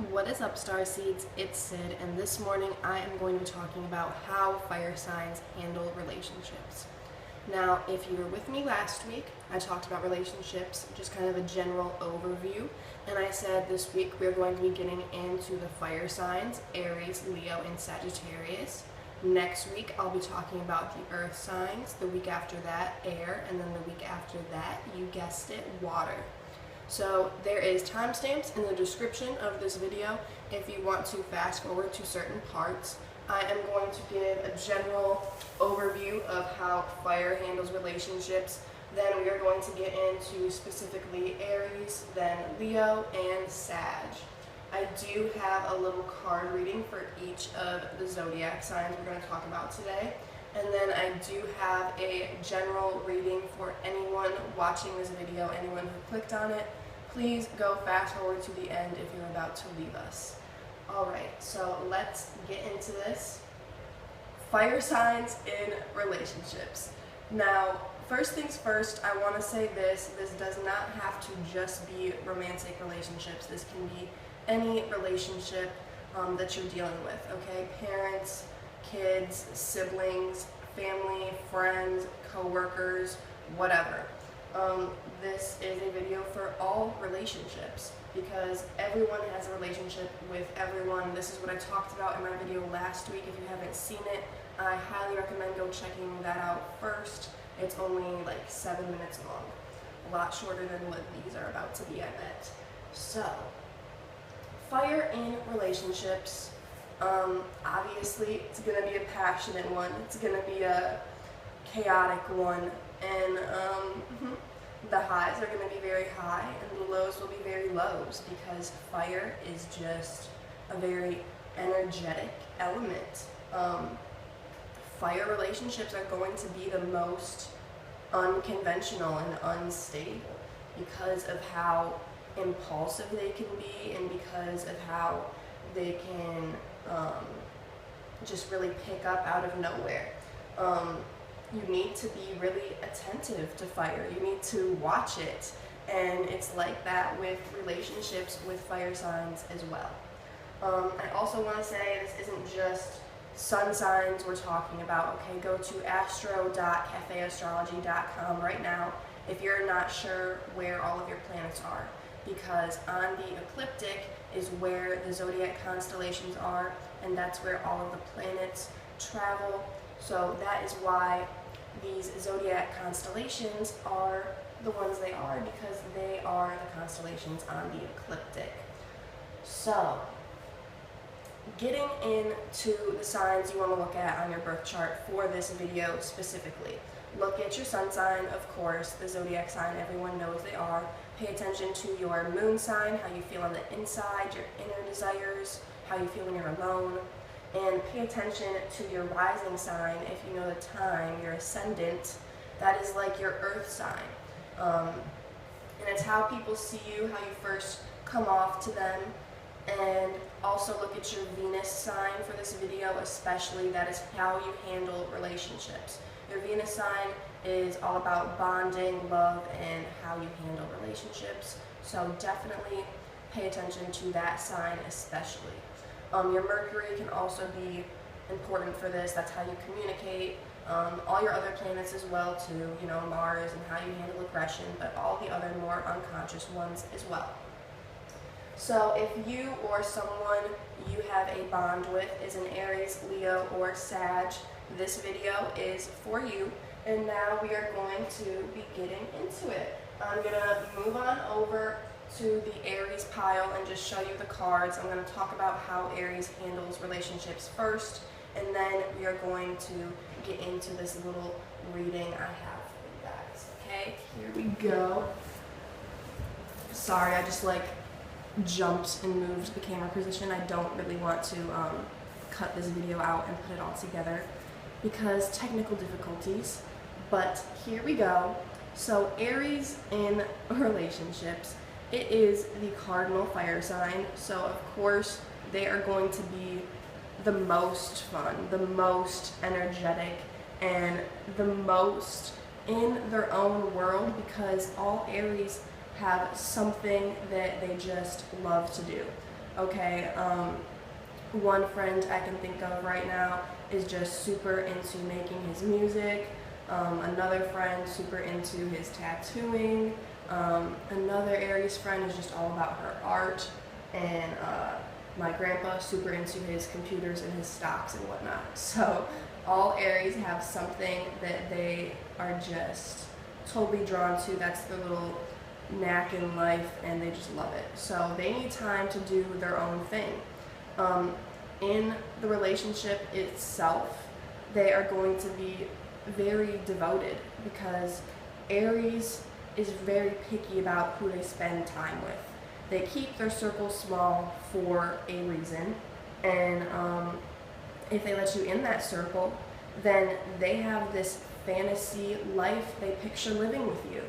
What is up, Star Seeds? It's Sid, and this morning I am going to be talking about how fire signs handle relationships. Now, if you were with me last week, I talked about relationships, just kind of a general overview, and I said this week we're going to be getting into the fire signs, Aries, Leo, and Sagittarius. Next week I'll be talking about the earth signs, the week after that, air, and then the week after that, you guessed it, water. So there is timestamps in the description of this video if you want to fast forward to certain parts. I am going to give a general overview of how fire handles relationships. Then we are going to get into specifically Aries, then Leo, and Sag. I do have a little card reading for each of the zodiac signs we're going to talk about today. And then I do have a general reading for anyone watching this video, anyone who clicked on it. Please go fast forward to the end if you're about to leave us. Alright, so let's get into this. Fire signs in relationships. Now, first things first, I want to say this does not have to just be romantic relationships. This can be any relationship that you're dealing with, okay? Parents, kids, siblings, family, friends, co-workers, whatever. This is a video for all relationships because everyone has a relationship with everyone. This is what I talked about in my video last week. If you haven't seen it, I highly recommend go checking that out first. It's only like 7 minutes long, a lot shorter than what these are about to be, I bet. So, fire in relationships. Obviously, it's going to be a passionate one. It's going to be a chaotic one. And the highs are going to be very high and the lows will be very lows because fire is just a very energetic element. Fire relationships are going to be the most unconventional and unstable because of how impulsive they can be and because of how they can just really pick up out of nowhere. You need to be really attentive to fire. You need to watch it. And it's like that with relationships with fire signs as well. I also want to say this isn't just sun signs we're talking about. Okay, go to astro.cafeastrology.com right now if you're not sure where all of your planets are. Because on the ecliptic is where the zodiac constellations are, and that's where all of the planets travel. So that is why these zodiac constellations are the ones they are, because they are the constellations on the ecliptic. So, getting into the signs you want to look at on your birth chart for this video specifically. Look at your sun sign, of course, the zodiac sign, everyone knows they are. Pay attention to your moon sign, how you feel on the inside, your inner desires, how you feel when you're alone. And pay attention to your rising sign if you know the time, your ascendant, that is like your earth sign. And it's how people see you, how you first come off to them. And also look at your Venus sign for this video, especially that is how you handle relationships. Your Venus sign is all about bonding, love, and how you handle relationships. So definitely pay attention to that sign especially. Your Mercury can also be important for this. That's how you communicate. All your other planets as well too, you know, Mars and how you handle aggression, but all the other more unconscious ones as well. So if you or someone you have a bond with is an Aries, Leo, or Sag, this video is for you. And now we are going to be getting into it. I'm going to move on over to the Aries pile and just show you the cards. I'm going to talk about how Aries handles relationships first, and then we are going to get into this little reading I have for you guys. Okay, here we go. Sorry, I just jumped and moved the camera position. I don't really want to cut this video out and put it all together because technical difficulties, but here we go. So Aries in relationships. It is the cardinal fire sign, so of course they are going to be the most fun, the most energetic, and the most in their own world because all Aries have something that they just love to do. Okay, one friend I can think of right now is just super into making his music. Another friend super into his tattooing. Another Aries friend is just all about her art. And my grandpa super into his computers and his stocks and whatnot. So all Aries have something that they are just totally drawn to. That's their little knack in life, and they just love it. So they need time to do their own thing. In the relationship itself, they are going to be very devoted because Aries is very picky about who they spend time with. They keep their circle small for a reason, and if they let you in that circle, then they have this fantasy life they picture living with you,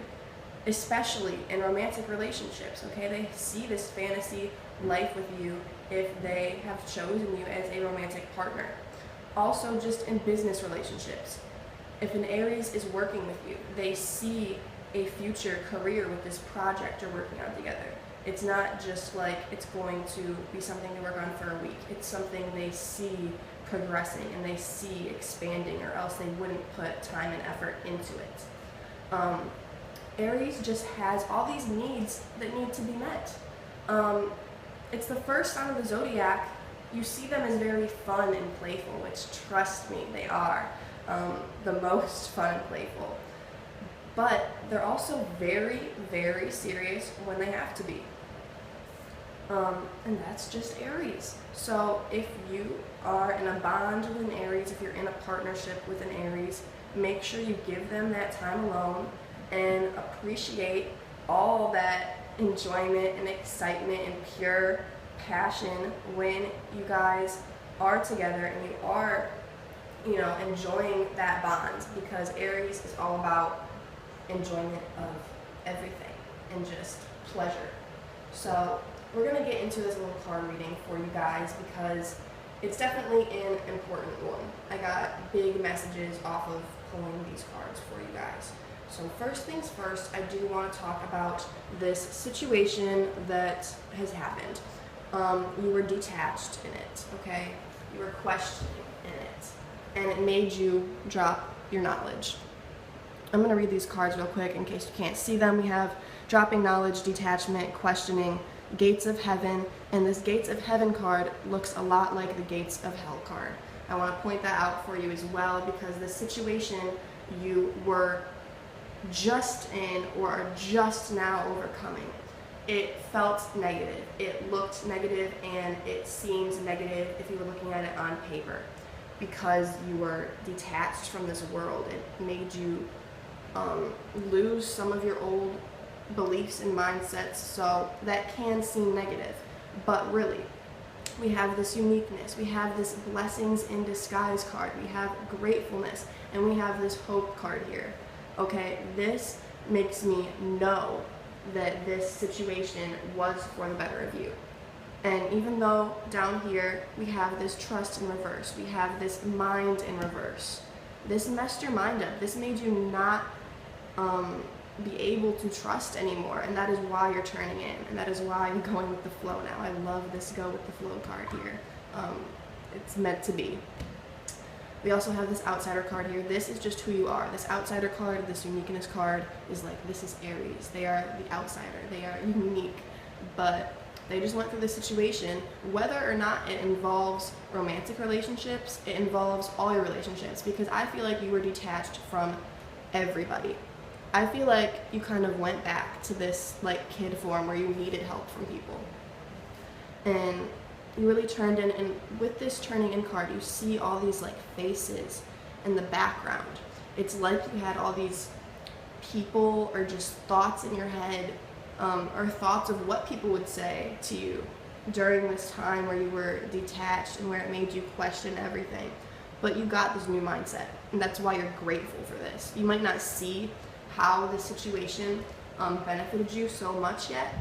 especially in romantic relationships, okay? They see this fantasy life with you if they have chosen you as a romantic partner. Also, just in business relationships, if an Aries is working with you, they see a future career with this project you're working on together. It's not just like it's going to be something to work on for a week. It's something they see progressing and they see expanding, or else they wouldn't put time and effort into it. Aries just has all these needs that need to be met. It's the first sign of the zodiac. You see them as very fun and playful, which, trust me, they are the most fun and playful. But they're also very, very serious when they have to be. And that's just Aries. So if you are in a bond with an Aries, if you're in a partnership with an Aries, make sure you give them that time alone and appreciate all that enjoyment and excitement and pure passion when you guys are together and you are, enjoying that bond, because Aries is all about enjoyment of everything and just pleasure. So we're going to get into this little card reading for you guys because it's definitely an important one. I got big messages off of pulling these cards for you guys. So first things first, I do want to talk about this situation that has happened. You were detached in it, okay? You were questioning in it, and it made you drop your knowledge. I'm going to read these cards real quick in case you can't see them. We have dropping knowledge, detachment, questioning, gates of heaven, and this gates of heaven card looks a lot like the gates of hell card. I want to point that out for you as well, because the situation you were just in or are just now overcoming, it felt negative, it looked negative, and it seems negative if you were looking at it on paper, because you were detached from this world. It made you lose some of your old beliefs and mindsets, so that can seem negative. But really, we have this uniqueness, we have this blessings in disguise card, we have gratefulness, and we have this hope card here. Okay, this makes me know that this situation was for the better of you. And even though down here we have this trust in reverse, we have this mind in reverse, this messed your mind up. This made you not be able to trust anymore, and that is why you're turning in, and that is why you're going with the flow now. I love this go with the flow card here. It's meant to be. We also have this outsider card here. This is just who you are. This outsider card, this uniqueness card is like, this is Aries. They are the outsider. They are unique, but they just went through this situation. Whether or not it involves romantic relationships, it involves all your relationships, because I feel like you were detached from everybody. I feel like you kind of went back to this like kid form where you needed help from people. And you really turned in, and with this turning in card, you see all these like faces in the background. It's like you had all these people or just thoughts in your head, or thoughts of what people would say to you during this time where you were detached and where it made you question everything. But you got this new mindset, and that's why you're grateful for this. You might not see how the situation benefited you so much yet,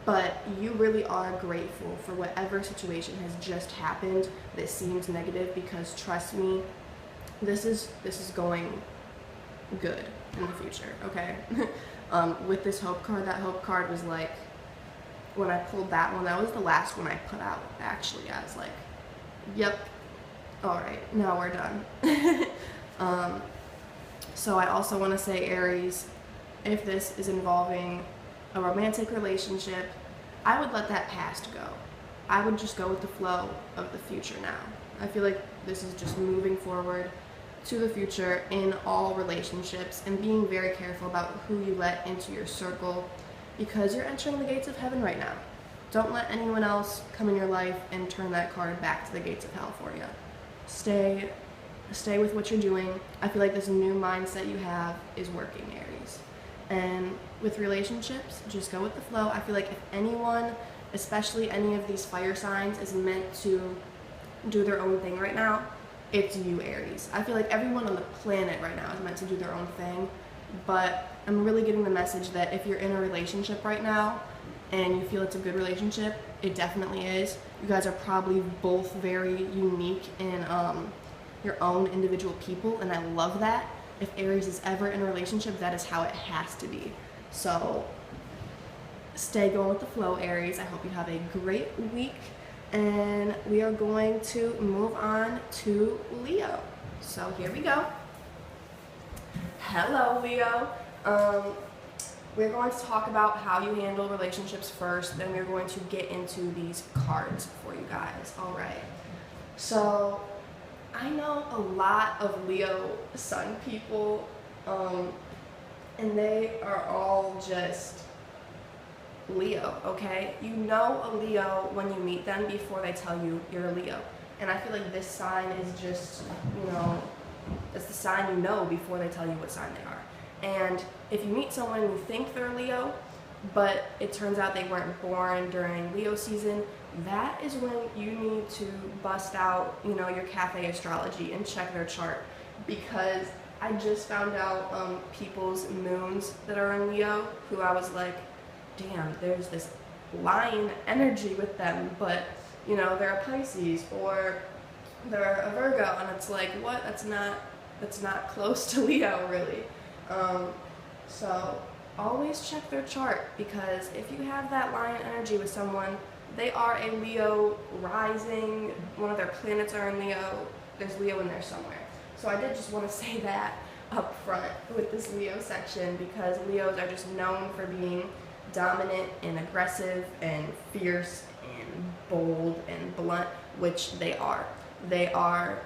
but you really are grateful for whatever situation has just happened that seems negative, because trust me, this is going good in the future, okay? With this hope card, that hope card was like, when I pulled that one. That was the last one I put out, actually. I was like, yep, all right, now we're done. So I also want to say, Aries, if this is involving a romantic relationship, I would let that past go. I would just go with the flow of the future now. I feel like this is just moving forward to the future in all relationships and being very careful about who you let into your circle, because you're entering the gates of heaven right now. Don't let anyone else come in your life and turn that card back to the gates of hell for you. Stay with what you're doing. I feel like this new mindset you have is working, Aries. And with relationships, just go with the flow. I feel like if anyone, especially any of these fire signs, is meant to do their own thing right now, it's you, Aries. I feel like everyone on the planet right now is meant to do their own thing, but I'm really getting the message that if you're in a relationship right now and you feel it's a good relationship, it definitely is. You guys are probably both very unique in your own individual people, and I love that. If Aries is ever in a relationship, that is how it has to be. So stay going with the flow, Aries. I hope you have a great week, and we are going to move on to Leo. So here we go. Hello, Leo. We're going to talk about how you handle relationships first, then we're going to get into these cards for you guys. All right. So I know a lot of Leo sun people, and they are all just Leo, okay? You know a Leo when you meet them before they tell you you're a Leo. And I feel like this sign is just, it's the sign you know before they tell you what sign they are. And if you meet someone and you think they're Leo, but it turns out they weren't born during Leo season, that is when you need to bust out, your cafe astrology and check their chart. Because I just found out people's moons that are in Leo, who I was like, damn, there's this line energy with them, but they're a Pisces or they're a Virgo, and it's like, what? That's not close to Leo, really. So always check their chart, because if you have that lion energy with someone, they are a Leo rising, one of their planets are in Leo, there's Leo in there somewhere. So I did just want to say that up front with this Leo section, because Leos are just known for being dominant and aggressive and fierce and bold and blunt, which they are. They are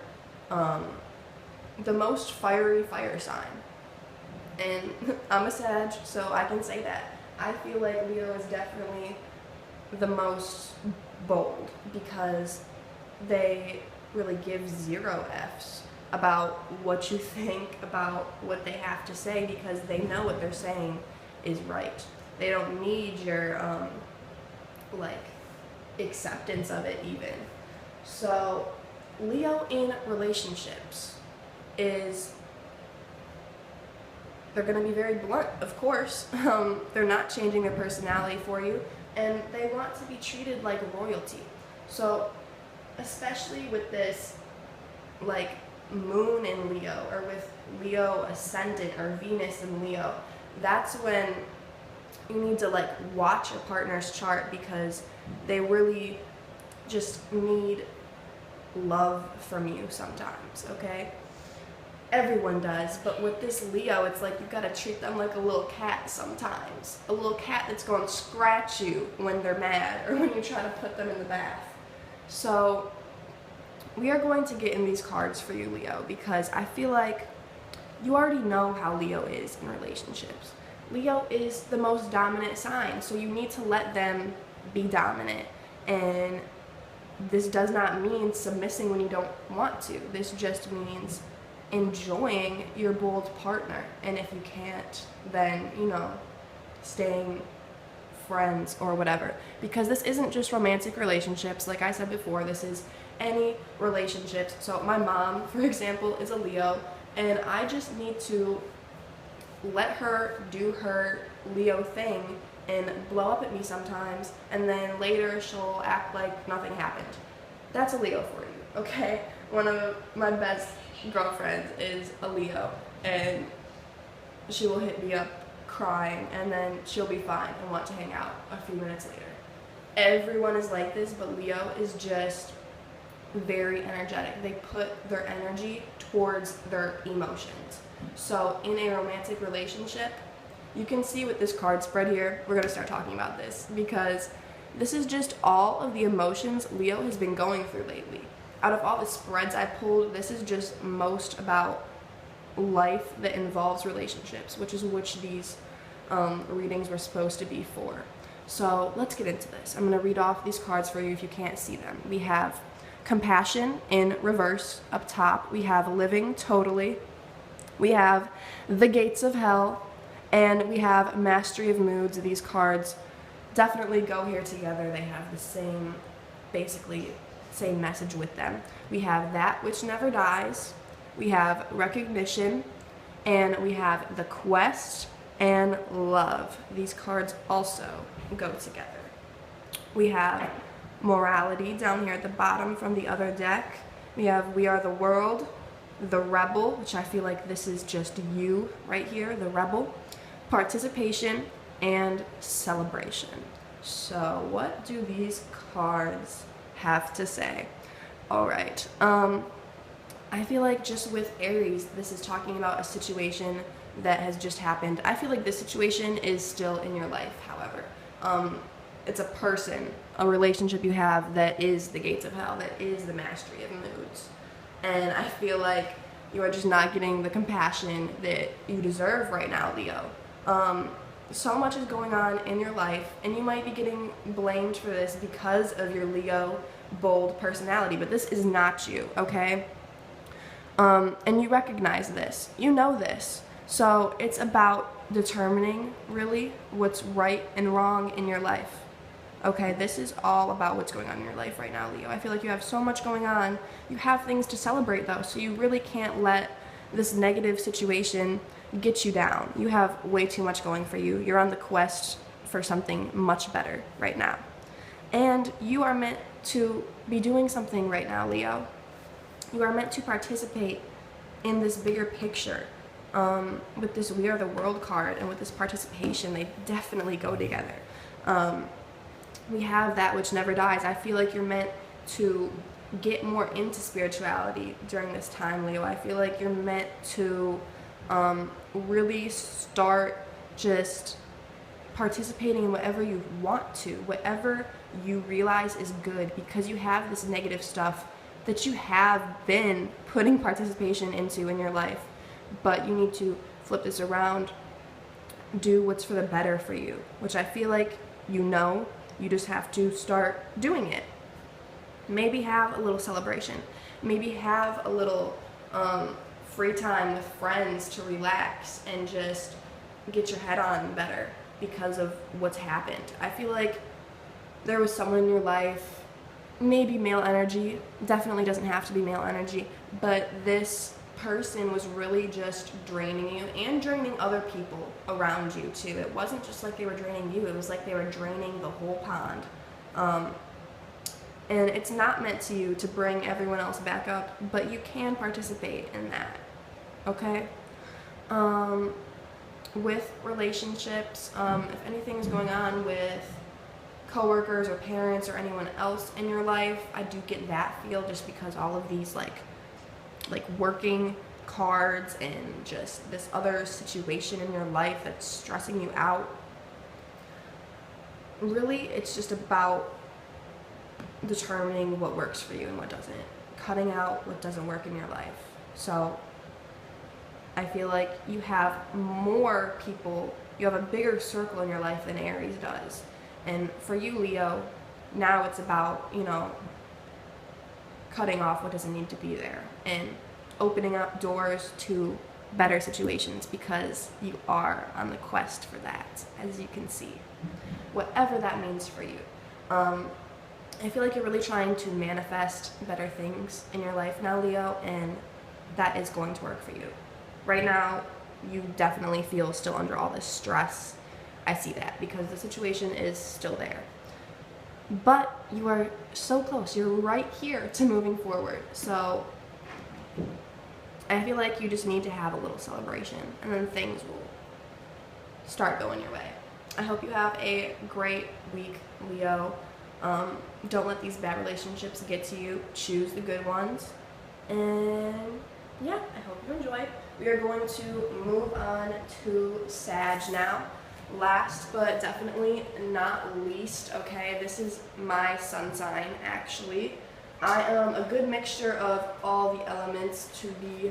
the most fiery fire sign. And I'm a Sag, so I can say that. I feel like Leo is definitely the most bold, because they really give zero F's about what you think, about what they have to say, because they know what they're saying is right. They don't need your acceptance of it even. So Leo in relationships is, they're going to be very blunt, of course. They're not changing their personality for you, and they want to be treated like royalty. So especially with this moon in Leo, or with Leo ascendant or Venus in Leo, that's when you need to watch your partner's chart, because they really just need love from you sometimes, okay? Everyone does, but with this Leo, it's like you gotta treat them like a little cat sometimes. A little cat that's gonna scratch you when they're mad, or when you try to put them in the bath. So we are going to get in these cards for you, Leo, because I feel like you already know how Leo is in relationships. Leo is the most dominant sign, so you need to let them be dominant. And this does not mean submissing when you don't want to. This just means enjoying your bold partner. And if you can't, then, staying friends or whatever. Because this isn't just romantic relationships. Like I said before, this is any relationships. So my mom, for example, is a Leo, and I just need to let her do her Leo thing and blow up at me sometimes, and then later she'll act like nothing happened. That's a Leo for you, okay? One of my best girlfriends is a Leo, and she will hit me up crying, and then she'll be fine and want to hang out a few minutes later. everyone is like this, but Leo is just very energetic. They put their energy towards their emotions. So in a romantic relationship, you can see with this card spread here, we're going to start talking about this because this is just all of the emotions Leo has been going through lately. Out of all the spreads I pulled, this is just most about life that involves relationships, which is which these readings were supposed to be for. So let's get into this. I'm going to read off these cards for you if you can't see them. We have compassion in reverse up top. We have living totally. We have the gates of hell. And we have mastery of moods. These cards definitely go here together. They have the same, basically, same message with them. We have that which never dies. We have recognition. And we have the quest and love. These cards also go together. We have morality down here at the bottom from the other deck. We have we are the world, the rebel, which I feel like this is just you right here, the rebel, participation, and celebration. So what do these cards have to say? All right. I feel like just with Aries, this is talking about a situation that has just happened. I feel like this situation is still in your life, however. It's a person, a relationship you have that is the gates of hell, that is the mastery of moods. And I feel like you are just not getting the compassion that you deserve right now, Leo. So much is going on in your life, and you might be getting blamed for this because of your Leo bold personality, but this is not you, okay? And you recognize this. You know this. So it's about determining, really, what's right and wrong in your life. Okay, this is all about what's going on in your life right now, Leo. I feel like you have so much going on. You have things to celebrate, though, so you really can't let this negative situation get you down. You have way too much going for you. You're on the quest for something much better right now. And you are meant to be doing something right now, Leo. You are meant to participate in this bigger picture. With this We Are the World card and with this participation, they definitely go together. We have that which never dies. I feel like you're meant to get more into spirituality during this time, Leo. I feel like you're meant to really start just participating in whatever you want to, whatever you realize is good, because you have this negative stuff that you have been putting participation into in your life. But you need to flip this around, do what's for the better for you, which I feel like you know. You just have to start doing it. Maybe have a little celebration. Maybe have a little free time with friends to relax and just get your head on better because of what's happened. I feel like there was someone in your life, maybe male energy, definitely doesn't have to be male energy, but this person was really just draining you and draining other people around you too. It wasn't just like they were draining you, it was like they were draining the whole pond. And it's not meant to you to bring everyone else back up, but you can participate in that, okay? With relationships, if anything is going on with coworkers or parents or anyone else in your life, I do get that feel just because all of these like working cards and just this other situation in your life that's stressing you out. Really, it's just about determining what works for you and what doesn't, cutting out what doesn't work in your life. So I feel like you have more people, you have a bigger circle in your life than Aries does. And for you, Leo, now it's about, you know, cutting off what doesn't need to be there and opening up doors to better situations, because you are on the quest for that, as you can see, whatever that means for you. I feel like you're really trying to manifest better things in your life now, Leo, and that is going to work for you. Right now, you definitely feel still under all this stress. I see that because the situation is still there. But you are so close. You're right here to moving forward. So I feel like you just need to have a little celebration, and then things will start going your way. I hope you have a great week, Leo. Don't let these bad relationships get to you. Choose the good ones. And yeah, I hope you enjoyed. We are going to move on to Sag now. Last but definitely not least, okay, this is my sun sign actually. I am a good mixture of all the elements to be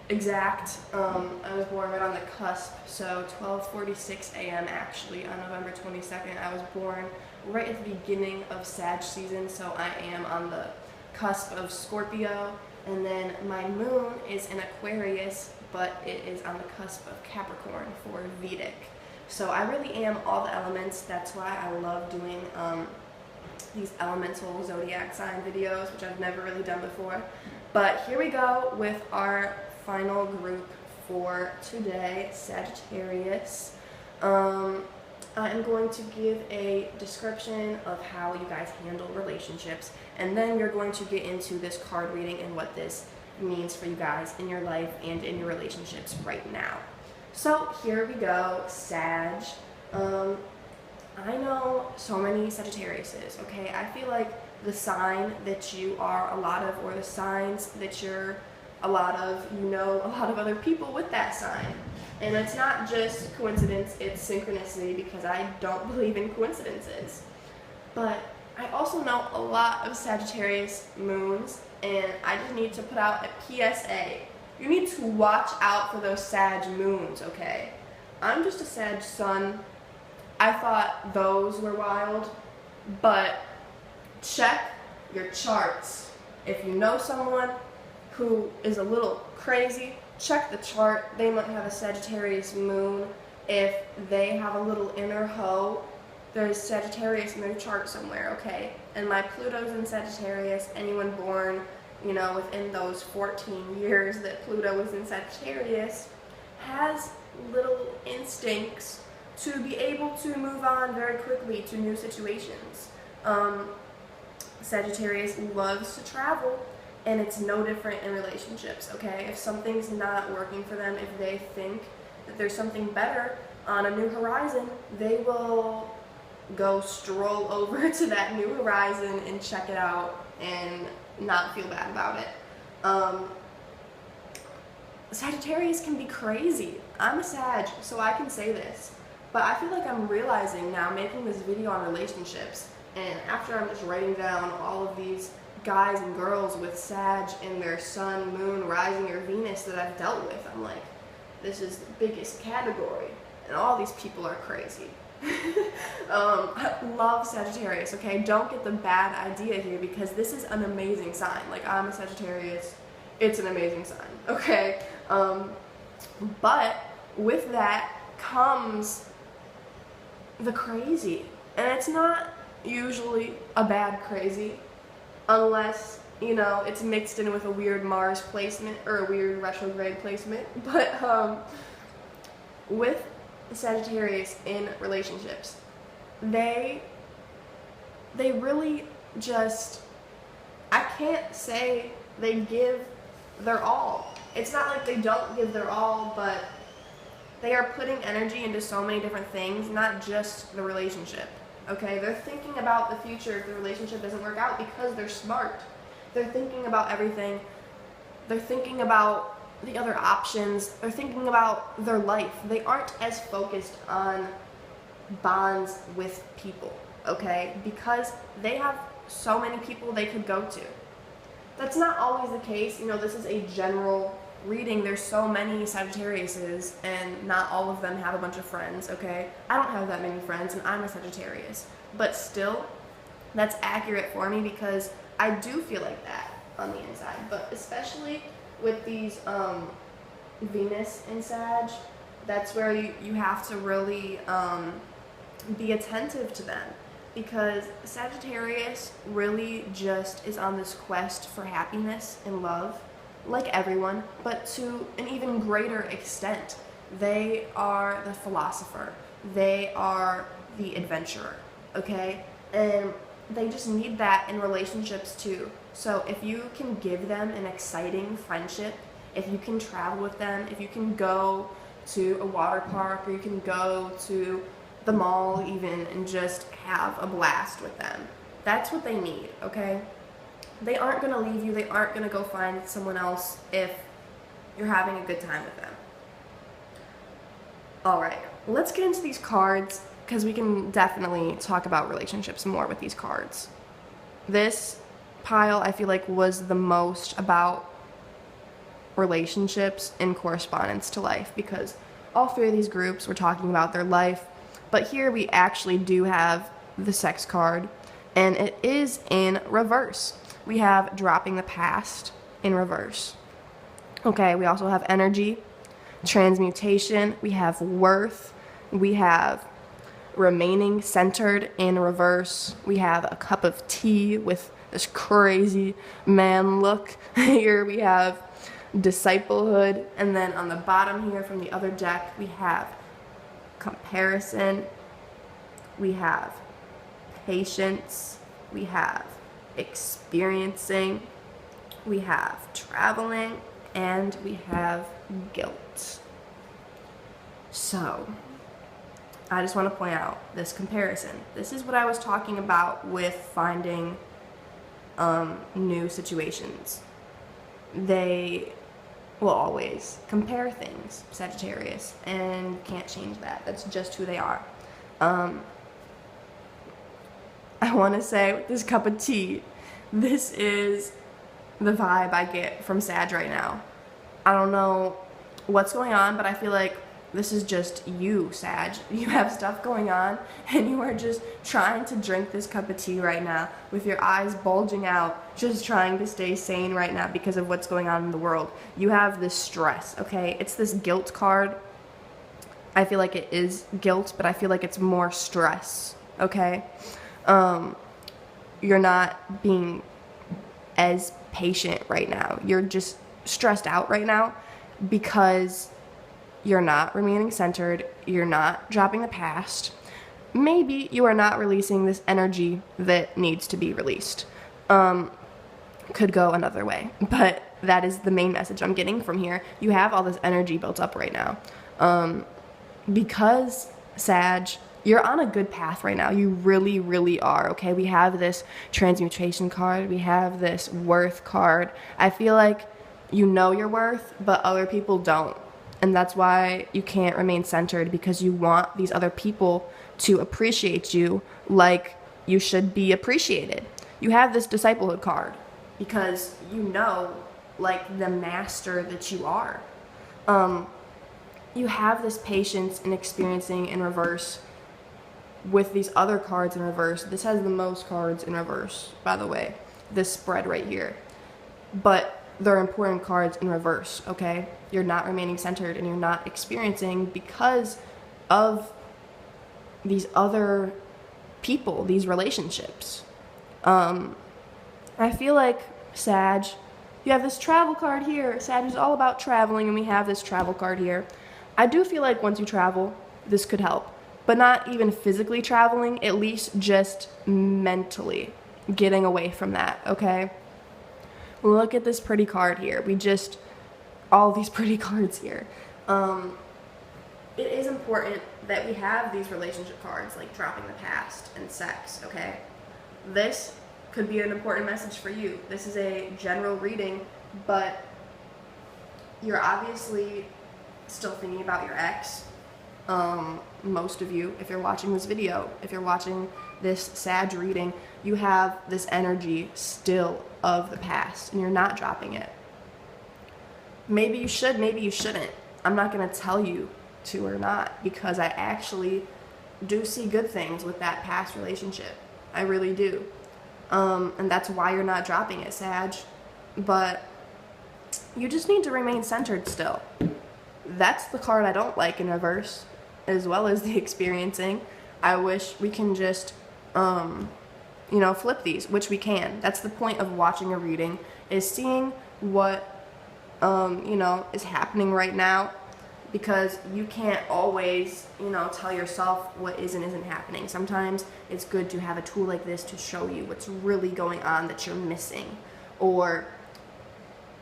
exact. I was born right on the cusp, so 12:46 a.m. actually on November 22nd. I was born right at the beginning of Sag season, so I am on the cusp of Scorpio, and then my moon is in Aquarius, but it is on the cusp of Capricorn for Vedic. So I really am all the elements. That's why I love doing these elemental zodiac sign videos, which I've never really done before. But here we go with our final group for today, Sagittarius. I am going to give a description of how you guys handle relationships, and then you're going to get into this card reading and what this means for you guys in your life and in your relationships right now. So here we go, Sag. I know so many Sagittariuses, okay? I feel like the sign that you are a lot of, or the signs that you're a lot of, you know a lot of other people with that sign. And it's not just coincidence, it's synchronicity, because I don't believe in coincidences. But I also know a lot of Sagittarius moons, and I just need to put out a PSA. You need to watch out for those Sag moons, okay? I'm just a Sag sun. I thought those were wild, but check your charts. If you know someone who is a little crazy, check the chart. They might have a Sagittarius moon. If they have a little inner hoe, there's Sagittarius in their chart somewhere, okay? And my Pluto's in Sagittarius. Anyone born, you know, within those 14 years that Pluto was in Sagittarius has little instincts to be able to move on very quickly to new situations. Sagittarius loves to travel, and it's no different in relationships, okay? If something's not working for them, if they think that there's something better on a new horizon, they will go stroll over to that new horizon and check it out and not feel bad about it. Sagittarius can be crazy. I'm a Sag, so I can say this. But I feel like I'm realizing now, making this video on relationships, and after I'm just writing down all of these guys and girls with Sag in their sun, moon, rising, or Venus that I've dealt with, I'm like, this is the biggest category, and all these people are crazy. I love Sagittarius, okay? Don't get the bad idea here, because this is an amazing sign. Like, I'm a Sagittarius. It's an amazing sign, okay? But with that comes the crazy. And it's not usually a bad crazy, unless, you know, it's mixed in with a weird Mars placement or a weird retrograde placement. But with Sagittarius in relationships, they really just, I can't say they give their all. It's not like they don't give their all, but they are putting energy into so many different things, not just the relationship, okay? They're thinking about the future if the relationship doesn't work out, because they're smart. They're thinking about everything. They're thinking about the other options. They're thinking about their life. They aren't as focused on bonds with people, okay? Because they have so many people they could go to. That's not always the case. You know, this is a general reading. There's so many Sagittariuses, and not all of them have a bunch of friends, okay? I don't have that many friends, and I'm a Sagittarius. But still, that's accurate for me, because I do feel like that on the inside. But especially with these Venus in Sag, that's where you have to really be attentive to them, because Sagittarius really just is on this quest for happiness and love, like everyone, but to an even greater extent. They are the philosopher. They are the adventurer, okay? And they just need that in relationships too. So if you can give them an exciting friendship, if you can travel with them, if you can go to a water park, or you can go to the mall even and just have a blast with them, That's what they need, okay? They aren't going to leave you. They aren't going to go find someone else if you're having a good time with them. All right, let's get into these cards because we can definitely talk about relationships more with these cards. This pile, I feel like, was the most about relationships in correspondence to life because all three of these groups were talking about their life, but here we actually do have the sex card, and it is in reverse. We have dropping the past in reverse. Okay, we also have energy, transmutation, we have worth, we have remaining centered in reverse, we have a cup of tea with this crazy man look. Here we have disciplehood, and then on the bottom here from the other deck we have comparison, we have patience, we have experiencing, we have traveling, and we have guilt. So I just want to point out this comparison. This is what I was talking about with finding new situations. They will always compare things, Sagittarius, and can't change that. That's just who they are. I want to say with this cup of tea, this is the vibe I get from Sag right now. I don't know what's going on, but I feel like this is just you, Sag. You have stuff going on, and you are just trying to drink this cup of tea right now with your eyes bulging out, just trying to stay sane right now because of what's going on in the world. You have this stress, okay? It's this guilt card. I feel like it is guilt, but I feel like it's more stress, okay? You're not being as patient right now. You're just stressed out right now because you're not remaining centered. You're not dropping the past. Maybe you are not releasing this energy that needs to be released. Could go another way, but that is the main message I'm getting from here. You have all this energy built up right now. Because, Sag, you're on a good path right now. You really, really are, okay? We have this transmutation card. We have this worth card. I feel like you know your worth, but other people don't. And that's why you can't remain centered, because you want these other people to appreciate you like you should be appreciated. You have this disciplehood card because you know, like, the master that you are. You have this patience and experiencing in reverse with these other cards in reverse. This has the most cards in reverse, by the way, this spread right here. But they're important cards in reverse, okay? You're not remaining centered and you're not experiencing because of these other people, these relationships. I feel like, Sag, you have this travel card here. Sag is all about traveling, and we have this travel card here. I do feel like once you travel, this could help. But not even physically traveling, at least just mentally getting away from that, okay? Look at this pretty card here. All these pretty cards here. It is important that we have these relationship cards, like dropping the past and sex, okay? This could be an important message for you. This is a general reading, but you're obviously still thinking about your ex. Most of you, if you're watching this video, if you're watching this Sag reading, you have this energy still of the past and you're not dropping it. Maybe you should, maybe you shouldn't. I'm not going to tell you to or not, because I actually do see good things with that past relationship. I really do. And that's why you're not dropping it, Sag. But you just need to remain centered still. That's the card I don't like in reverse, as well as the experiencing. I wish we can just, flip these, which we can. That's the point of watching a reading, is seeing what, is happening right now, because you can't always, tell yourself what is and isn't happening. Sometimes it's good to have a tool like this to show you what's really going on that you're missing, or,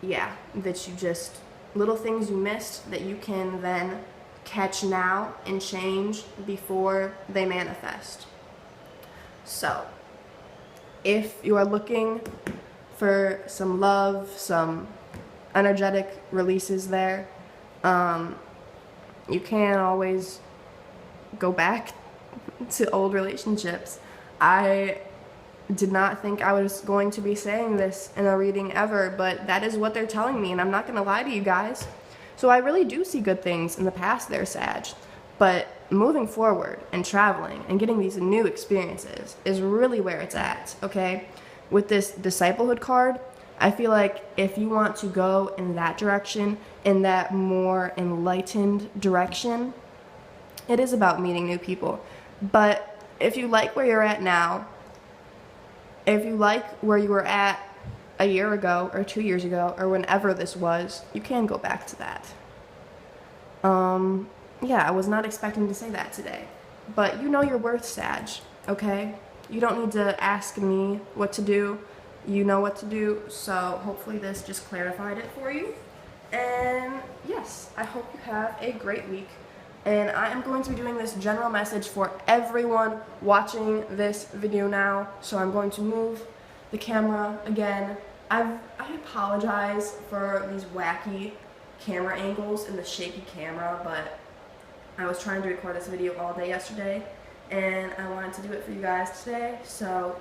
that you just, little things you missed that you can then catch now and change before they manifest. So, if you are looking for some love, some energetic releases there, you can always go back to old relationships. I did not think I was going to be saying this in a reading ever, but that is what they're telling me, and I'm not going to lie to you guys. So I really do see good things in the past there, Sag. But moving forward and traveling and getting these new experiences is really where it's at, okay? With this disciplehood card, I feel like if you want to go in that direction, in that more enlightened direction, it is about meeting new people. But if you like where you're at now, if you like where you were at a year ago or 2 years ago or whenever this was, you can go back to that. Yeah, I was not expecting to say that today. But you know your worth, Sag, okay? You don't need to ask me what to do. You know what to do. So hopefully this just clarified it for you. And yes, I hope you have a great week. And I am going to be doing this general message for everyone watching this video now. So I'm going to move the camera again. I apologize for these wacky camera angles and the shaky camera, but I was trying to record this video all day yesterday, and I wanted to do it for you guys today, so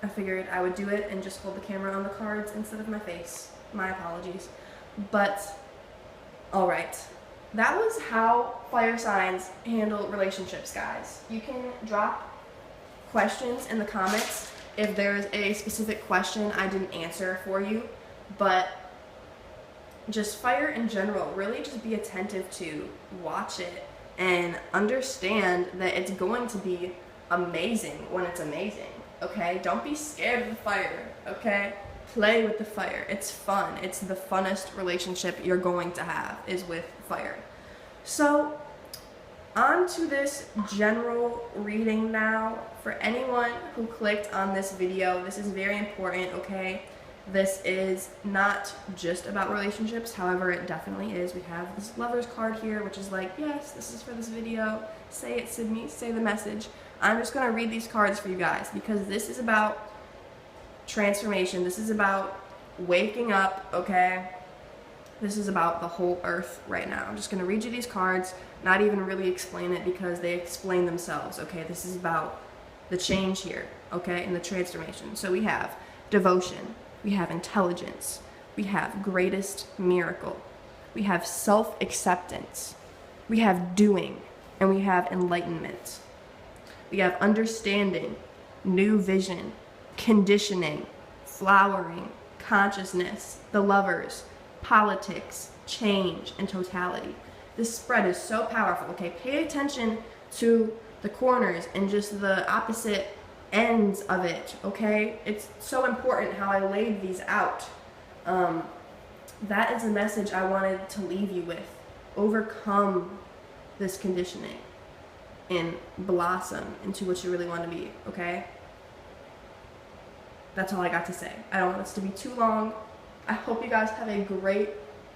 I figured I would do it and just hold the camera on the cards instead of my face. My apologies. But, alright. That was how fire signs handle relationships, guys. You can drop questions in the comments if there's a specific question I didn't answer for you, but just fire in general, really just be attentive to, watch it, and understand that it's going to be amazing when it's amazing, okay? Don't be scared of the fire, okay? Play with the fire. It's fun. It's the funnest relationship you're going to have is with fire. So, on to this general reading now. For anyone who clicked on this video, this is very important, okay? This is not just about relationships, however, it definitely is. We have this lover's card here, which is like, yes, this is for this video. Say it, Sydney, say the message. I'm just going to read these cards for you guys because this is about transformation. This is about waking up, okay? This is about the whole earth right now. I'm just going to read you these cards, not even really explain it because they explain themselves, okay? This is about the change here, okay, and the transformation. So we have devotion. We have intelligence, we have greatest miracle, we have self-acceptance, we have doing, and we have enlightenment. We have understanding, new vision, conditioning, flowering, consciousness, the lovers, politics, change, and totality. This spread is so powerful, okay? Pay attention to the corners and just the opposite ends of it, okay? It's so important how I laid these out. That is a message I wanted to leave you with. Overcome this conditioning and blossom into what you really want to be, okay? That's all I got to say. I don't want this to be too long. I hope you guys have a great,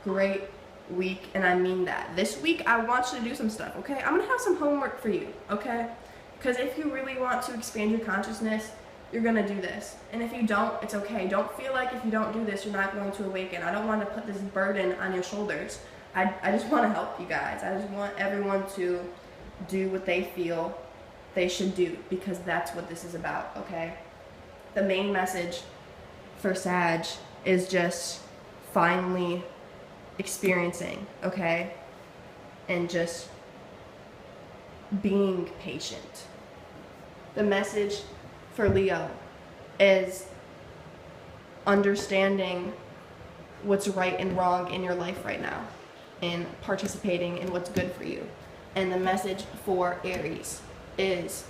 great week, and I mean that. This week, I want you to do some stuff, okay? I'm gonna have some homework for you, okay? Because if you really want to expand your consciousness, you're going to do this. And if you don't, it's okay. Don't feel like if you don't do this, you're not going to awaken. I don't want to put this burden on your shoulders. I just want to help you guys. I just want everyone to do what they feel they should do because that's what this is about, okay? The main message for Sag is just finally experiencing, okay? And just being patient. The message for Leo is understanding what's right and wrong in your life right now and participating in what's good for you. And the message for Aries is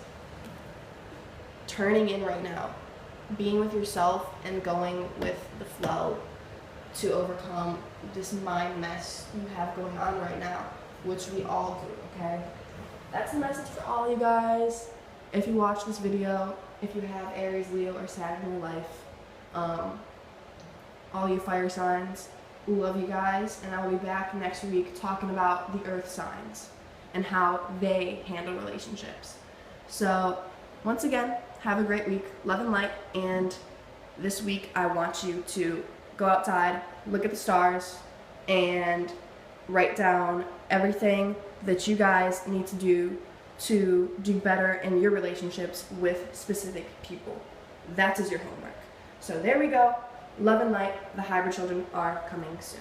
turning in right now, being with yourself and going with the flow to overcome this mind mess you have going on right now, which we all do, okay? That's the message for all you guys. If you watch this video, if you have Aries, Leo, or Sag in your life, all you fire signs, we love you guys, and I will be back next week talking about the earth signs and how they handle relationships. So, once again, have a great week. Love and light. And this week I want you to go outside, look at the stars, and write down everything that you guys need to do better in your relationships with specific people. That is your homework. So there we go. Love and light. The hybrid children are coming soon.